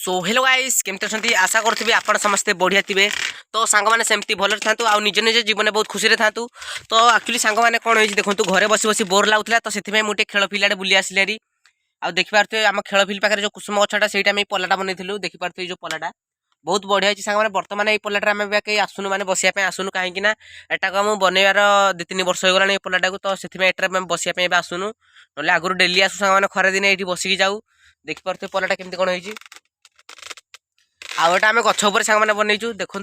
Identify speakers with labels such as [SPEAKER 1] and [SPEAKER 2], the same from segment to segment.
[SPEAKER 1] So hello guys केमती अच्छा आशा करुँगी आप समस्ते बढ़िया थे। तो सांग मैंने सेमती भल था आ निज निज जीवन बहुत खुशी था। तो एक्चुअली सांग मैंने कौन हो देखो घरे बस बस बोर लगुला तो से मुझे खेल फिल्ड आड़े बुली आसिली आ देखिपे आम खेल फिल्ड पाखे जो कुसुम गछटा से पलाटा बनई देखिपे जो पलाटा बहुत बढ़िया सांग मैंने बर्तमान ये पलाटा आम कहीं आसुनु मैंने बसापी आसुनु कहीं एटा मुझे बनइबार 2-3 वर्ष हो गला पलाटा को तो से बसापी आसुनु ना आगुरी डेली आसु सांग मैंने खरा दिन ये बसिकी जाऊ देखिपे पलाटा केमती कौन हो आउटा आम गछ उपर सांग मैंने बनईचु देखु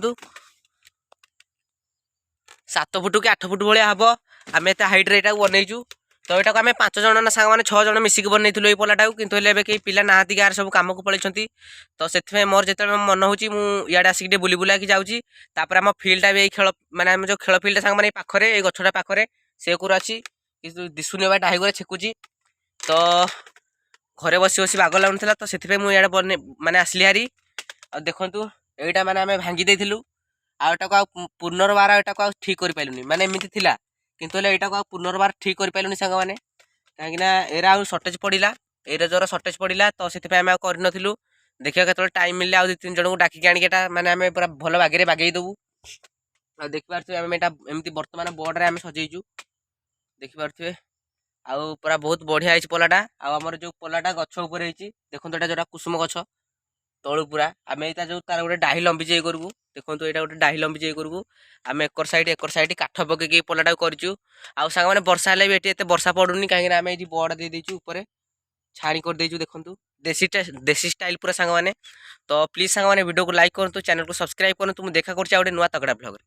[SPEAKER 1] 7 फुट कि 8 फुट भाया हम आम एत हाइट्रे यहाँ बनईचु। तो यहाँ आम 5 जन ना सांग मैंने 6 जन मिसिक बनई ये पलाटा को किंतु कई पिला ना गाँव सब कम को पलैंती। तो से मोर जो मन हो इे आसिक बुली बुला जाऊँगी आम फिल्डा भी खेल माने जो खेल फिल्ड सांग मैंने पाखे ये गछटा पाखे से अच्छी दिशुनि डाही छेकुची। तो घरे बस बस बाग लगुला तो से मुझे बन माने आसली हारी आ देखु यहाँ मैंने आम भांगी देलु आटा पुनर्बार यहाँ ठीक कर पारूनी माने एमती थिला किंतु यहाँ पुनर्बार ठीक कर पारूनी सांग मैंने कहीं एरा सर्टेज पड़ा एरा जोर सर्टेज पड़ा तो से करूँ देखिए के टाइम मिले आ 2-3 जन को डाकिक आनिका माने आम पूरा भल बागे बागे देवु आ देखिपे आम एमती बर्तमान बोर्ड आम सजेचु देखिपे आउ पूरा बहुत बढ़िया है पलाटा आमर जो पलाटा गछ उपर देखो यहाँ जो कुसुम गछ तलू पूरा आम यहाँ जो तार गोटे डाही लंबी जाए करूँ देखो यहाँ गोटे डाही लंबी जाए करूँ आम एकर साइड काठ पकईक पलाटा करूँ आउ सांग मैंने वर्षा हेल्ले भी ये वर्षा पड़ूनी कहीं आम ये बड़ दे देचु ऊपर छाणी कर देचु देखो देसी स्टाइल पूरा सांग मैंने। तो प्लीज सांग मैंने वीडियो को लाइक करूँ चैनल को सब्सक्राइब करूँ मुझे देखा कर नुआ तगड़ा ब्लॉग।